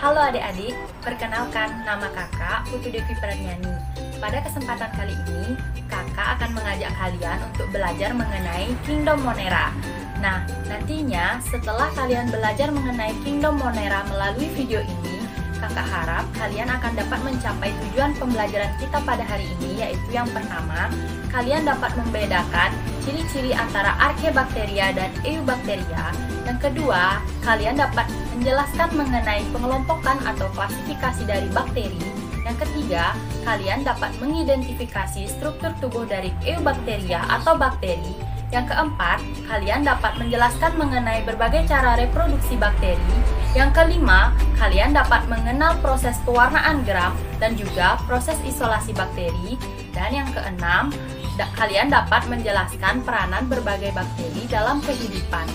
Halo adik-adik, perkenalkan nama kakak Putu Devi Pranyani. Pada kesempatan kali ini, kakak akan mengajak kalian untuk belajar mengenai Kingdom Monera. Nah, nantinya setelah kalian belajar mengenai Kingdom Monera melalui video ini, kakak harap kalian akan dapat mencapai tujuan pembelajaran kita pada hari ini, yaitu yang pertama, kalian dapat membedakan ciri-ciri antara Archaebacteria dan Eubacteria. Yang kedua, kalian dapat menjelaskan mengenai pengelompokan atau klasifikasi dari bakteri. Yang ketiga, kalian dapat mengidentifikasi struktur tubuh dari Eubacteria atau bakteri. Yang keempat, kalian dapat menjelaskan mengenai berbagai cara reproduksi bakteri. Yang kelima, kalian dapat mengenal proses pewarnaan gram dan juga proses isolasi bakteri. Dan yang keenam, kalian dapat menjelaskan peranan berbagai bakteri dalam kehidupan.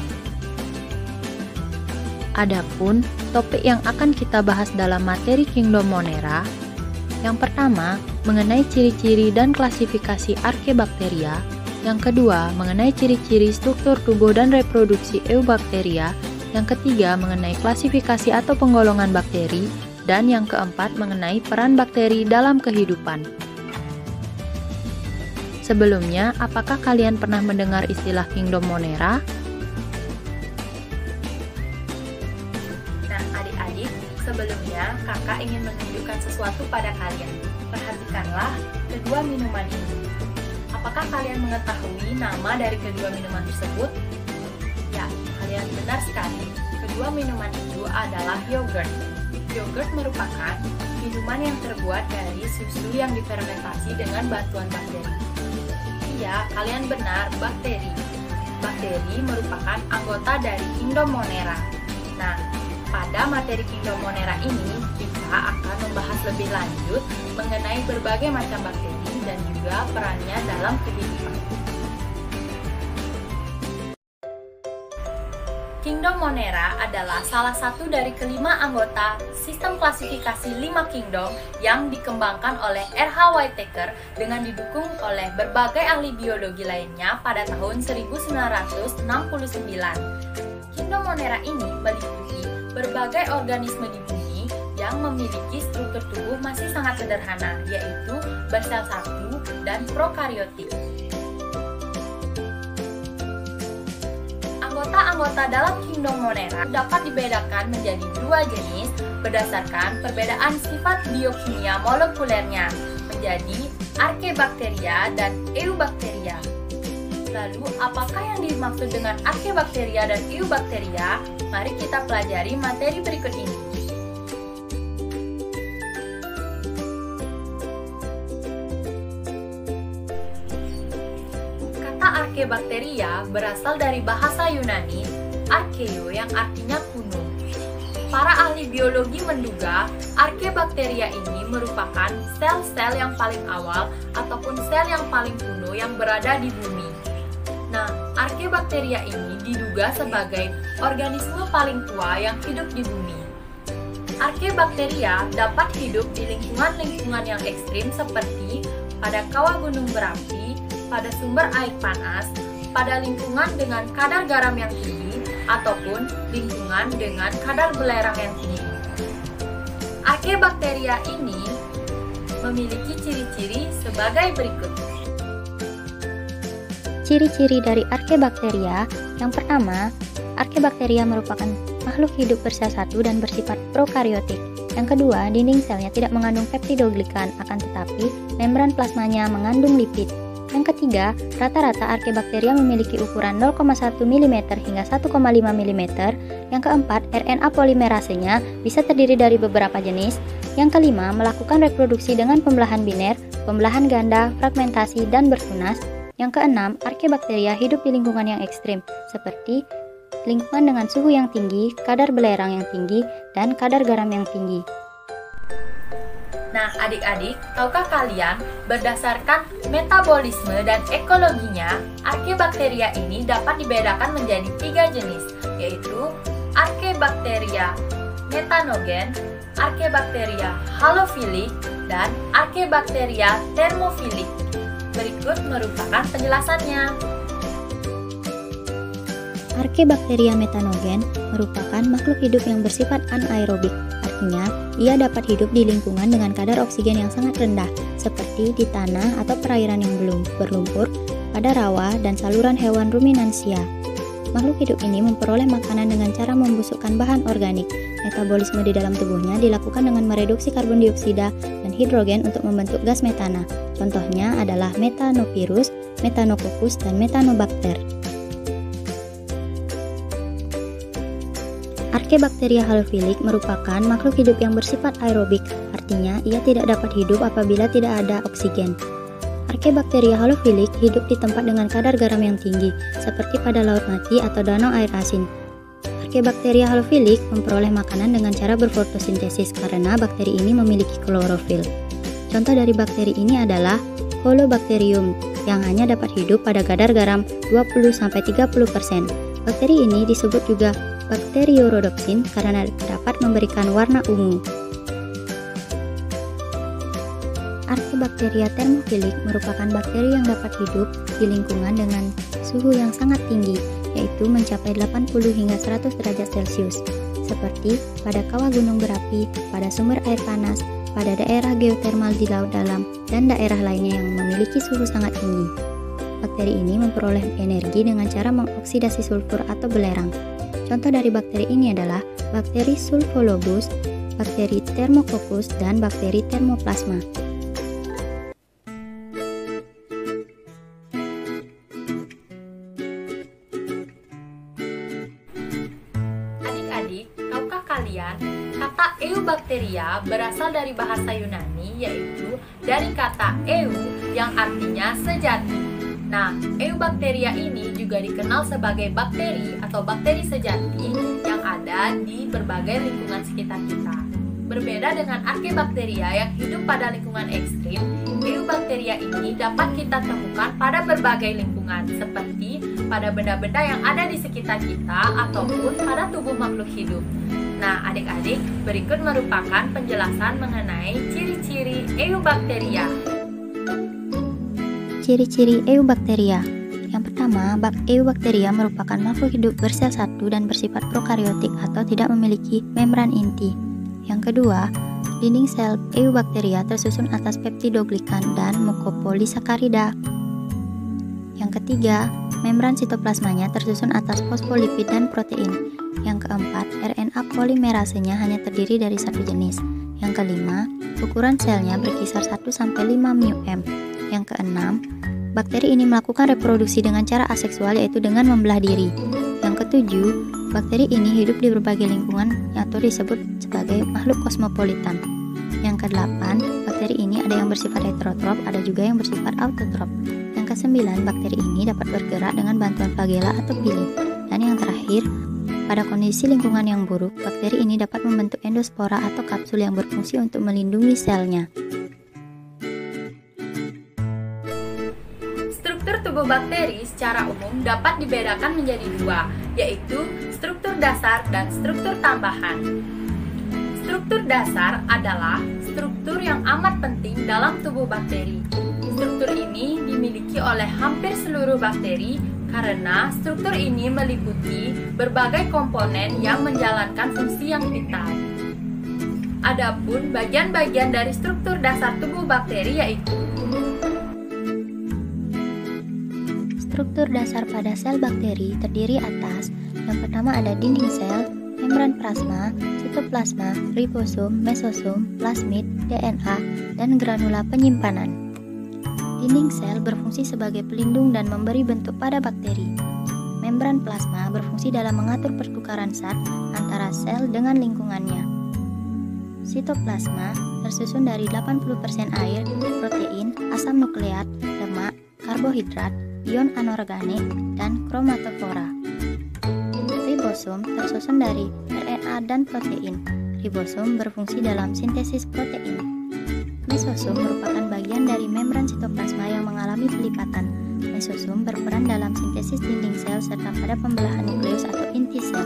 Adapun topik yang akan kita bahas dalam materi Kingdom Monera, yang pertama mengenai ciri-ciri dan klasifikasi Archaebacteria, yang kedua mengenai ciri-ciri struktur tubuh dan reproduksi Eubacteria, yang ketiga mengenai klasifikasi atau penggolongan bakteri, dan yang keempat mengenai peran bakteri dalam kehidupan. Sebelumnya, apakah kalian pernah mendengar istilah Kingdom Monera? Adik-adik, sebelumnya kakak ingin menunjukkan sesuatu pada kalian. Perhatikanlah kedua minuman ini. Apakah kalian mengetahui nama dari kedua minuman tersebut? Ya, kalian benar sekali. Kedua minuman itu adalah yogurt. Yogurt merupakan minuman yang terbuat dari susu yang difermentasi dengan bantuan bakteri. Iya, kalian benar, bakteri. Bakteri merupakan anggota dari Kingdom Monera. Nah, pada materi Kingdom Monera ini, kita akan membahas lebih lanjut mengenai berbagai macam bakteri dan juga perannya dalam kehidupan. Kingdom Monera adalah salah satu dari kelima anggota sistem klasifikasi 5 kingdom yang dikembangkan oleh R.H. Whittaker dengan didukung oleh berbagai ahli biologi lainnya pada tahun 1969. Kingdom Monera ini meliputi berbagai organisme di bumi yang memiliki struktur tubuh masih sangat sederhana, yaitu bersel satu dan prokariotik. Anggota-anggota dalam Kingdom Monera dapat dibedakan menjadi dua jenis berdasarkan perbedaan sifat biokimia molekulernya menjadi Archaebacteria dan Eubacteria. Lalu, apakah yang dimaksud dengan Archaebacteria dan Eubacteria? Mari kita pelajari materi berikut ini. Archaebacteria berasal dari bahasa Yunani archeo yang artinya kuno. Para ahli biologi menduga Archaebacteria ini merupakan sel-sel yang paling awal ataupun sel yang paling kuno yang berada di bumi. Nah, Archaebacteria ini diduga sebagai organisme paling tua yang hidup di bumi. Archaebacteria dapat hidup di lingkungan-lingkungan yang ekstrim seperti pada kawah gunung berapi, pada sumber air panas, pada lingkungan dengan kadar garam yang tinggi, ataupun lingkungan dengan kadar belerang yang tinggi. Archaebacteria ini memiliki ciri-ciri sebagai berikut. Ciri-ciri dari Archaebacteria, yang pertama, Archaebacteria merupakan makhluk hidup bersel satu dan bersifat prokariotik. Yang kedua, dinding selnya tidak mengandung peptidoglikan, akan tetapi membran plasmanya mengandung lipid. Yang ketiga, rata-rata Archaebacteria memiliki ukuran 0,1 mm hingga 1,5 mm. Yang keempat, RNA polimerasenya bisa terdiri dari beberapa jenis. Yang kelima, melakukan reproduksi dengan pembelahan biner, pembelahan ganda, fragmentasi, dan bertunas. Yang keenam, Archaebacteria hidup di lingkungan yang ekstrim, seperti lingkungan dengan suhu yang tinggi, kadar belerang yang tinggi, dan kadar garam yang tinggi. Nah, adik-adik, tahukah kalian berdasarkan metabolisme dan ekologinya, Archaebacteria ini dapat dibedakan menjadi 3 jenis, yaitu Archaebacteria metanogen, Archaebacteria halofilik, dan Archaebacteria thermofilik. Berikut merupakan penjelasannya. Archaebacteria metanogen merupakan makhluk hidup yang bersifat anaerobik. artinya ia dapat hidup di lingkungan dengan kadar oksigen yang sangat rendah, seperti di tanah atau perairan yang belum berlumpur, pada rawa, dan saluran hewan ruminansia. Makhluk hidup ini memperoleh makanan dengan cara membusukkan bahan organik. Metabolisme di dalam tubuhnya dilakukan dengan mereduksi karbon dioksida dan hidrogen untuk membentuk gas metana. Contohnya adalah Methanovirus, Methanococcus, dan Methanobacter. Archaebacteria halophilic merupakan makhluk hidup yang bersifat aerobik, artinya ia tidak dapat hidup apabila tidak ada oksigen. Archaebacteria halophilic hidup di tempat dengan kadar garam yang tinggi, seperti pada laut mati atau danau air asin. Archaebacteria halophilic memperoleh makanan dengan cara berfotosintesis karena bakteri ini memiliki klorofil. Contoh dari bakteri ini adalah Holobacterium yang hanya dapat hidup pada kadar garam 20-30%. Bakteri ini disebut juga Bacteriorhodopsin karena dapat memberikan warna ungu. Archaebacteria thermophilic merupakan bakteri yang dapat hidup di lingkungan dengan suhu yang sangat tinggi, yaitu mencapai 80 hingga 100 derajat Celcius, seperti pada kawah gunung berapi, pada sumber air panas, pada daerah geotermal di laut dalam, dan daerah lainnya yang memiliki suhu sangat tinggi. Bakteri ini memperoleh energi dengan cara mengoksidasi sulfur atau belerang. Contoh dari bakteri ini adalah bakteri Sulfolobus, bakteri Thermococcus, dan bakteri Thermoplasma. Adik-adik, tahukah kalian, kata Eubacteria berasal dari bahasa Yunani, yaitu dari kata eu yang artinya sejati. Nah, Eubacteria ini juga dikenal sebagai bakteri atau bakteri sejati yang ada di berbagai lingkungan sekitar kita. Berbeda dengan Archaebacteria yang hidup pada lingkungan ekstrim, Eubacteria ini dapat kita temukan pada berbagai lingkungan, seperti pada benda-benda yang ada di sekitar kita ataupun pada tubuh makhluk hidup. Nah, adik-adik, berikut merupakan penjelasan mengenai ciri-ciri Eubacteria. Ciri-ciri Eubacteria. Yang pertama, Eubacteria merupakan makhluk hidup bersel satu dan bersifat prokariotik atau tidak memiliki membran inti. Yang kedua, dinding sel Eubacteria tersusun atas peptidoglikan dan mukopolisakarida. Yang ketiga, membran sitoplasmanya tersusun atas fosfolipid dan protein. Yang keempat, RNA polimerasenya hanya terdiri dari satu jenis. Yang kelima, ukuran selnya berkisar 1-5 μm. Yang keenam, bakteri ini melakukan reproduksi dengan cara aseksual, yaitu dengan membelah diri. Yang ketujuh, bakteri ini hidup di berbagai lingkungan atau disebut sebagai makhluk kosmopolitan. Yang kedelapan, bakteri ini ada yang bersifat heterotrof, ada juga yang bersifat autotrof. Yang kesembilan, bakteri ini dapat bergerak dengan bantuan flagela atau pili. Dan yang terakhir, pada kondisi lingkungan yang buruk, bakteri ini dapat membentuk endospora atau kapsul yang berfungsi untuk melindungi selnya. Struktur tubuh bakteri secara umum dapat dibedakan menjadi dua, yaitu struktur dasar dan struktur tambahan. Struktur dasar adalah struktur yang amat penting dalam tubuh bakteri. Struktur ini dimiliki oleh hampir seluruh bakteri karena struktur ini meliputi berbagai komponen yang menjalankan fungsi yang vital. Adapun bagian-bagian dari struktur dasar tubuh bakteri yaitu Struktur dasar pada sel bakteri terdiri atas yang pertama ada dinding sel, membran plasma, sitoplasma, ribosom, mesosom, plasmid, DNA, dan granula penyimpanan. Dinding sel berfungsi sebagai pelindung dan memberi bentuk pada bakteri. Membran plasma berfungsi dalam mengatur pertukaran zat antara sel dengan lingkungannya. Sitoplasma tersusun dari 80% air, protein, asam nukleat, lemak, karbohidrat, ion anorganik, dan kromatofora. Ribosom tersusun dari RNA dan protein. Ribosom berfungsi dalam sintesis protein. Mesosom merupakan bagian dari membran sitoplasma yang mengalami pelipatan. Mesosom berperan dalam sintesis dinding sel serta pada pembelahan nukleus atau inti sel.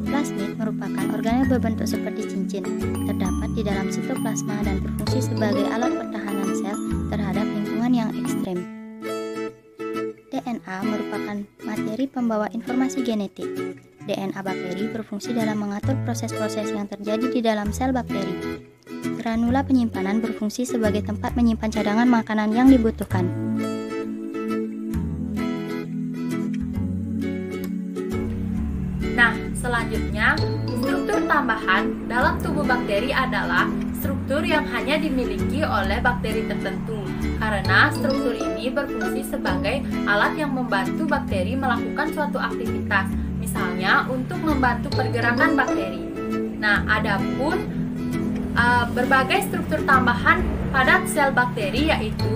Plasmid merupakan organel berbentuk seperti cincin, terdapat di dalam sitoplasma dan berfungsi sebagai alat pertahanan sel terhadap lingkungan yang ekstrem. DNA merupakan materi pembawa informasi genetik. DNA bakteri berfungsi dalam mengatur proses-proses yang terjadi di dalam sel bakteri. Granula penyimpanan berfungsi sebagai tempat menyimpan cadangan makanan yang dibutuhkan. Nah, selanjutnya, struktur tambahan dalam tubuh bakteri adalah struktur yang hanya dimiliki oleh bakteri tertentu, karena struktur ini berfungsi sebagai alat yang membantu bakteri melakukan suatu aktivitas, misalnya untuk membantu pergerakan bakteri. Nah, adapun berbagai struktur tambahan pada sel bakteri yaitu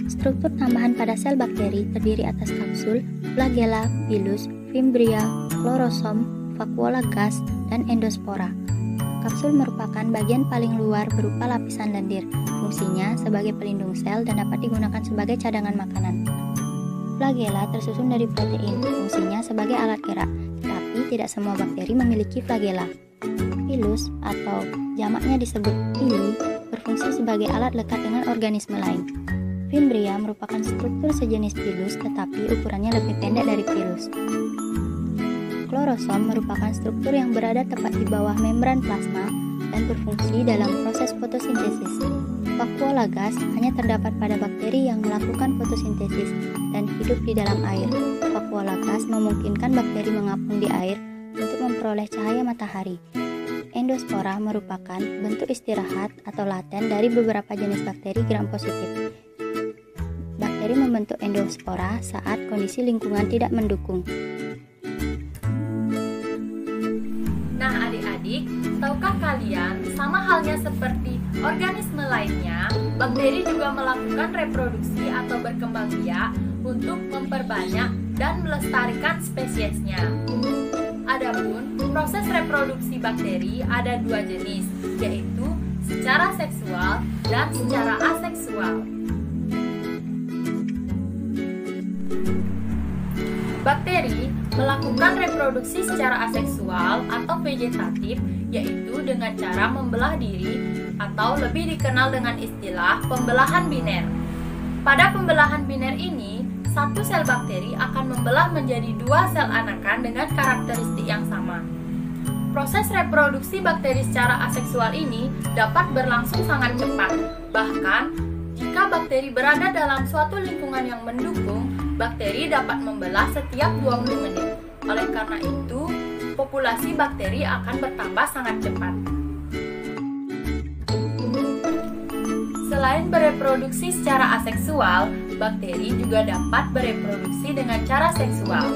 struktur tambahan pada sel bakteri terdiri atas kapsul, flagella, pilus, fimbria, klorosom, vakuola gas, dan endospora. Kapsul merupakan bagian paling luar berupa lapisan lendir. Fungsinya sebagai pelindung sel dan dapat digunakan sebagai cadangan makanan. Flagella tersusun dari protein. Fungsinya sebagai alat gerak, tetapi tidak semua bakteri memiliki flagella. Pilus atau jamaknya disebut pili berfungsi sebagai alat lekat dengan organisme lain. Fimbria merupakan struktur sejenis pilus tetapi ukurannya lebih pendek dari pilus. Klorosom merupakan struktur yang berada tepat di bawah membran plasma dan berfungsi dalam proses fotosintesis. Vakuola gas hanya terdapat pada bakteri yang melakukan fotosintesis dan hidup di dalam air. Vakuola gas memungkinkan bakteri mengapung di air untuk memperoleh cahaya matahari. Endospora merupakan bentuk istirahat atau laten dari beberapa jenis bakteri gram positif. Bakteri membentuk endospora saat kondisi lingkungan tidak mendukung. Nah, adik-adik, tahukah kalian sama halnya seperti organisme lainnya, bakteri juga melakukan reproduksi atau berkembang biak untuk memperbanyak dan melestarikan spesiesnya. Adapun proses reproduksi bakteri ada dua jenis, yaitu secara seksual dan secara aseksual. Bakteri melakukan reproduksi secara aseksual atau vegetatif, yaitu dengan cara membelah diri atau lebih dikenal dengan istilah pembelahan biner. Pada pembelahan biner ini, satu sel bakteri akan membelah menjadi dua sel anakan dengan karakteristik yang sama. Proses reproduksi bakteri secara aseksual ini dapat berlangsung sangat cepat. Bahkan, jika bakteri berada dalam suatu lingkungan yang mendukung, bakteri dapat membelah setiap 20 menit. Oleh karena itu, populasi bakteri akan bertambah sangat cepat. Selain bereproduksi secara aseksual, bakteri juga dapat bereproduksi dengan cara seksual.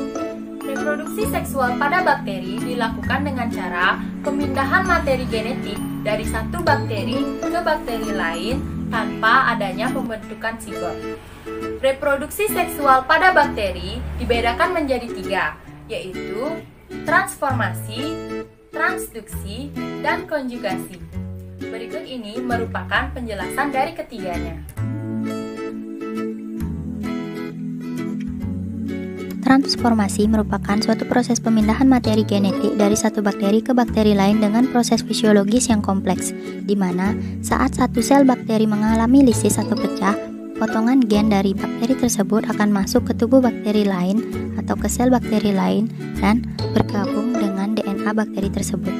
Reproduksi seksual pada bakteri dilakukan dengan cara pemindahan materi genetik dari satu bakteri ke bakteri lain tanpa adanya pembentukan sigot. Reproduksi seksual pada bakteri dibedakan menjadi tiga, yaitu transformasi, transduksi, dan konjugasi. Berikut ini merupakan penjelasan dari ketiganya. Transformasi merupakan suatu proses pemindahan materi genetik dari satu bakteri ke bakteri lain dengan proses fisiologis yang kompleks, di mana saat satu sel bakteri mengalami lisis atau pecah, potongan gen dari bakteri tersebut akan masuk ke tubuh bakteri lain atau ke sel bakteri lain dan bergabung dengan DNA bakteri tersebut.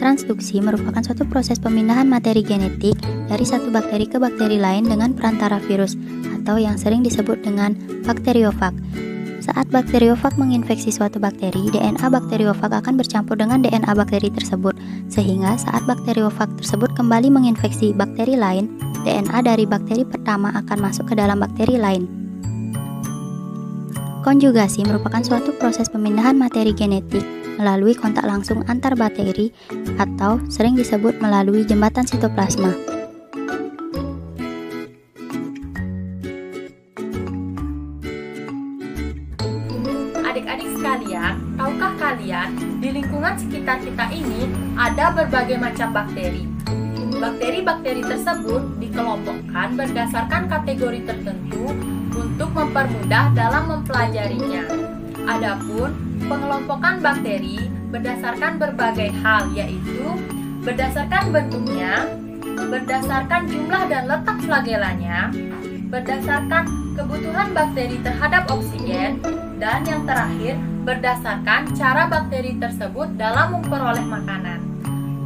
Transduksi merupakan suatu proses pemindahan materi genetik dari satu bakteri ke bakteri lain dengan perantara virus atau yang sering disebut dengan bakteriofag. Saat bakteriofag menginfeksi suatu bakteri, DNA bakteriofag akan bercampur dengan DNA bakteri tersebut, sehingga saat bakteriofag tersebut kembali menginfeksi bakteri lain, DNA dari bakteri pertama akan masuk ke dalam bakteri lain. Konjugasi merupakan suatu proses pemindahan materi genetik melalui kontak langsung antar bakteri atau sering disebut melalui jembatan sitoplasma. Adik-adik sekalian, tahukah kalian di lingkungan sekitar kita ini ada berbagai macam bakteri? Bakteri-bakteri tersebut dikelompokkan berdasarkan kategori tertentu untuk mempermudah dalam mempelajarinya. Adapun pengelompokan bakteri berdasarkan berbagai hal, yaitu berdasarkan bentuknya, berdasarkan jumlah dan letak flagellanya, berdasarkan kebutuhan bakteri terhadap oksigen, dan yang terakhir berdasarkan cara bakteri tersebut dalam memperoleh makanan.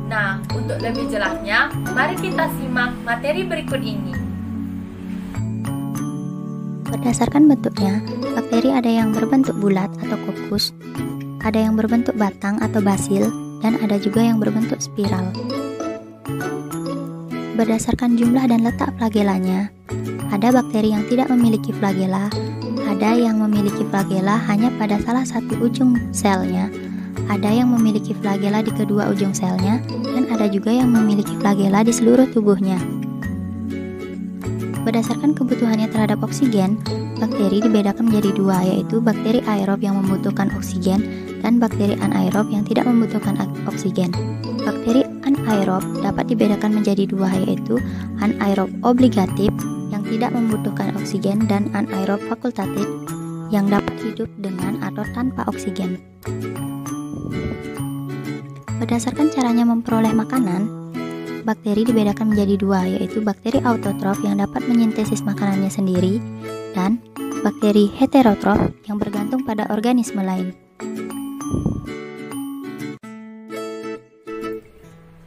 Nah, untuk lebih jelasnya, mari kita simak materi berikut ini. Berdasarkan bentuknya, bakteri ada yang berbentuk bulat atau kokus, ada yang berbentuk batang atau basil, dan ada juga yang berbentuk spiral. Berdasarkan jumlah dan letak flagelanya, ada bakteri yang tidak memiliki flagela, ada yang memiliki flagela hanya pada salah satu ujung selnya, ada yang memiliki flagela di kedua ujung selnya, dan ada juga yang memiliki flagela di seluruh tubuhnya. Berdasarkan kebutuhannya terhadap oksigen, bakteri dibedakan menjadi dua, yaitu bakteri aerob yang membutuhkan oksigen dan bakteri anaerob yang tidak membutuhkan oksigen. Bakteri anaerob dapat dibedakan menjadi dua, yaitu anaerob obligatif yang tidak membutuhkan oksigen dan anaerob fakultatif yang dapat hidup dengan atau tanpa oksigen. Berdasarkan caranya memperoleh makanan, bakteri dibedakan menjadi dua, yaitu bakteri autotrof yang dapat menyintesis makanannya sendiri dan bakteri heterotrof yang bergantung pada organisme lain.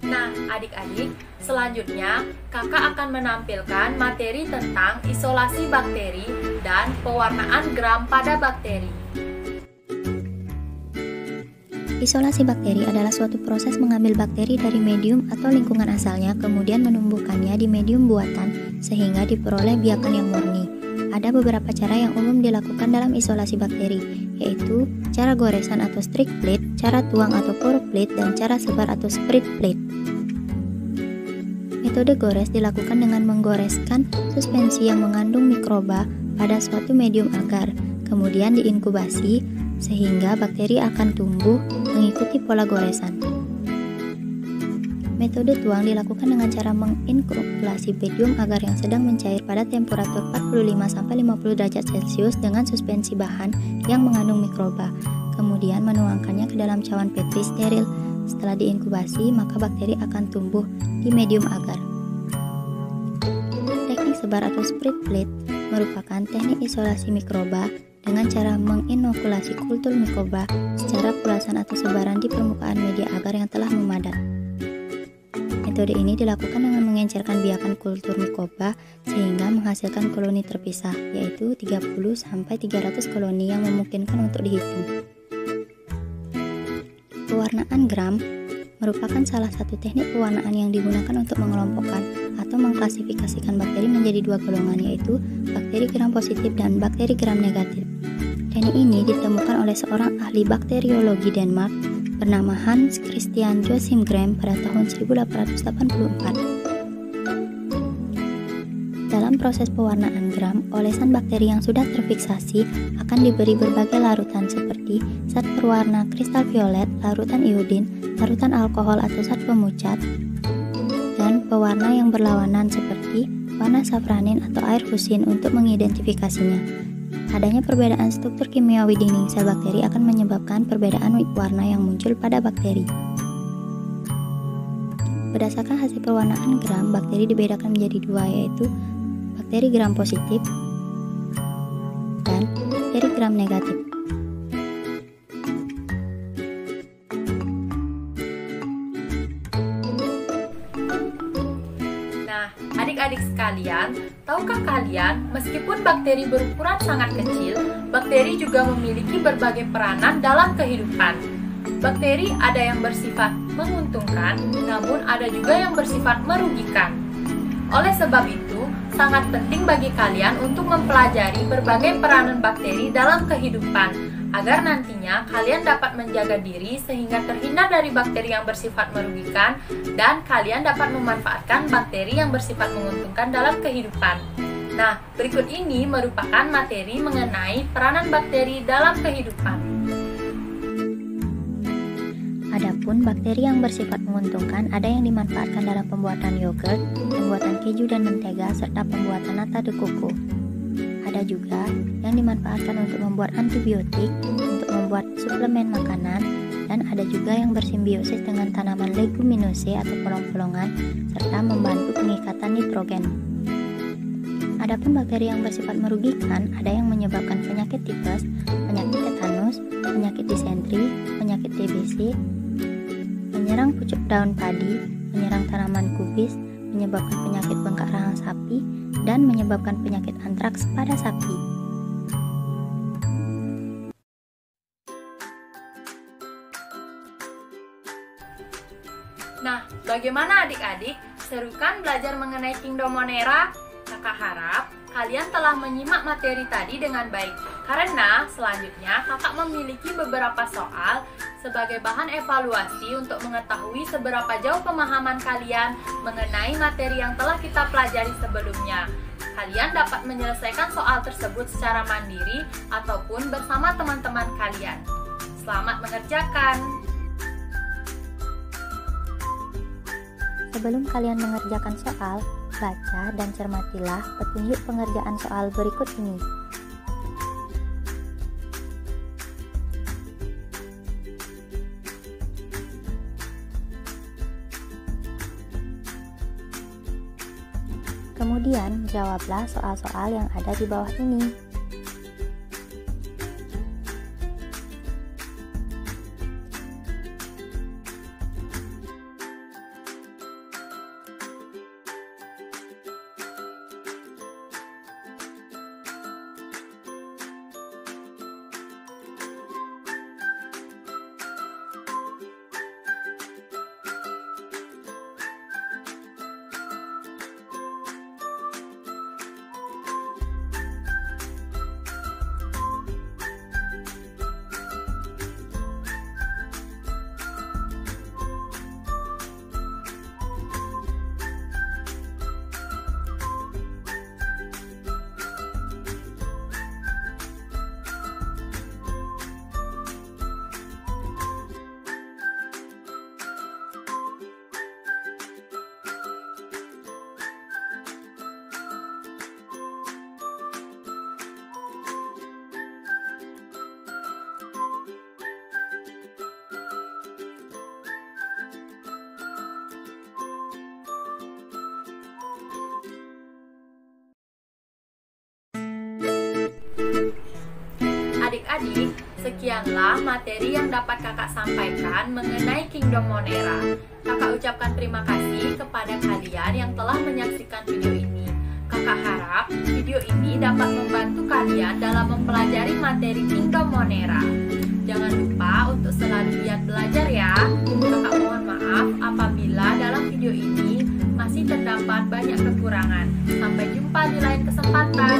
Nah, adik-adik, selanjutnya kakak akan menampilkan materi tentang isolasi bakteri dan pewarnaan gram pada bakteri. Isolasi bakteri adalah suatu proses mengambil bakteri dari medium atau lingkungan asalnya, kemudian menumbuhkannya di medium buatan sehingga diperoleh biakan yang murni. Ada beberapa cara yang umum dilakukan dalam isolasi bakteri, yaitu cara goresan atau stick plate, cara tuang atau pour plate, dan cara sebar atau spread plate. Metode gores dilakukan dengan menggoreskan suspensi yang mengandung mikroba pada suatu medium agar kemudian diinkubasi sehingga bakteri akan tumbuh mengikuti pola goresan. Metode tuang dilakukan dengan cara menginkubasi medium agar yang sedang mencair pada temperatur 45-50 derajat Celcius dengan suspensi bahan yang mengandung mikroba, kemudian menuangkannya ke dalam cawan Petri steril. Setelah diinkubasi, maka bakteri akan tumbuh di medium agar. Teknik sebar atau spread plate merupakan teknik isolasi mikroba dengan cara menginokulasi kultur mikroba secara pulasan atau sebaran di permukaan media agar yang telah memadat. Metode ini dilakukan dengan mengencerkan biakan kultur mikroba sehingga menghasilkan koloni terpisah, yaitu 30-300 koloni yang memungkinkan untuk dihitung. Pewarnaan gram merupakan salah satu teknik pewarnaan yang digunakan untuk mengelompokkan atau mengklasifikasikan bakteri menjadi dua golongan, yaitu bakteri gram positif dan bakteri gram negatif. Teknik ini ditemukan oleh seorang ahli bakteriologi Denmark bernama Hans Christian Joachim Gram pada tahun 1884. Dalam proses pewarnaan gram, olesan bakteri yang sudah terfiksasi akan diberi berbagai larutan seperti zat berwarna kristal violet, larutan iodin, larutan alkohol atau zat pemucat, dan pewarna yang berlawanan seperti warna safranin atau air fusin untuk mengidentifikasinya. Adanya perbedaan struktur kimiawi dinding sel bakteri akan menyebabkan perbedaan warna yang muncul pada bakteri. Berdasarkan hasil pewarnaan gram, bakteri dibedakan menjadi dua, yaitu bakteri gram positif dan bakteri gram negatif. Adik-adik sekalian, tahukah kalian, meskipun bakteri berukuran sangat kecil, bakteri juga memiliki berbagai peranan dalam kehidupan. Bakteri ada yang bersifat menguntungkan, namun ada juga yang bersifat merugikan. Oleh sebab itu, sangat penting bagi kalian untuk mempelajari berbagai peranan bakteri dalam kehidupan, agar nantinya kalian dapat menjaga diri sehingga terhindar dari bakteri yang bersifat merugikan dan kalian dapat memanfaatkan bakteri yang bersifat menguntungkan dalam kehidupan. Nah, berikut ini merupakan materi mengenai peranan bakteri dalam kehidupan. Adapun bakteri yang bersifat menguntungkan ada yang dimanfaatkan dalam pembuatan yogurt, pembuatan keju dan mentega, serta pembuatan nata de coco. Ada juga yang dimanfaatkan untuk membuat antibiotik, untuk membuat suplemen makanan, dan ada juga yang bersimbiosis dengan tanaman leguminose atau polong-polongan, serta membantu pengikatan nitrogen. Adapun bakteri yang bersifat merugikan ada yang menyebabkan penyakit tipes, penyakit tetanus, penyakit disentri, penyakit TBC, menyerang pucuk daun padi, menyerang tanaman kubis, menyebabkan penyakit bengkak rahang sapi, dan menyebabkan penyakit antraks pada sapi. Nah, bagaimana adik-adik? Seru kan belajar mengenai Kingdom Monera? Kakak harap kalian telah menyimak materi tadi dengan baik, karena selanjutnya kakak memiliki beberapa soal sebagai bahan evaluasi untuk mengetahui seberapa jauh pemahaman kalian mengenai materi yang telah kita pelajari sebelumnya. Kalian dapat menyelesaikan soal tersebut secara mandiri ataupun bersama teman-teman kalian. Selamat mengerjakan! Sebelum kalian mengerjakan soal, baca dan cermatilah petunjuk pengerjaan soal berikut ini. Kemudian, jawablah soal-soal yang ada di bawah ini. Adik-adik, sekianlah materi yang dapat kakak sampaikan mengenai Kingdom Monera. Kakak ucapkan terima kasih kepada kalian yang telah menyaksikan video ini. Kakak harap video ini dapat membantu kalian dalam mempelajari materi Kingdom Monera. Jangan lupa untuk selalu giat belajar ya. Kakak mohon maaf apabila dalam video ini masih terdapat banyak kekurangan. Sampai jumpa di lain kesempatan.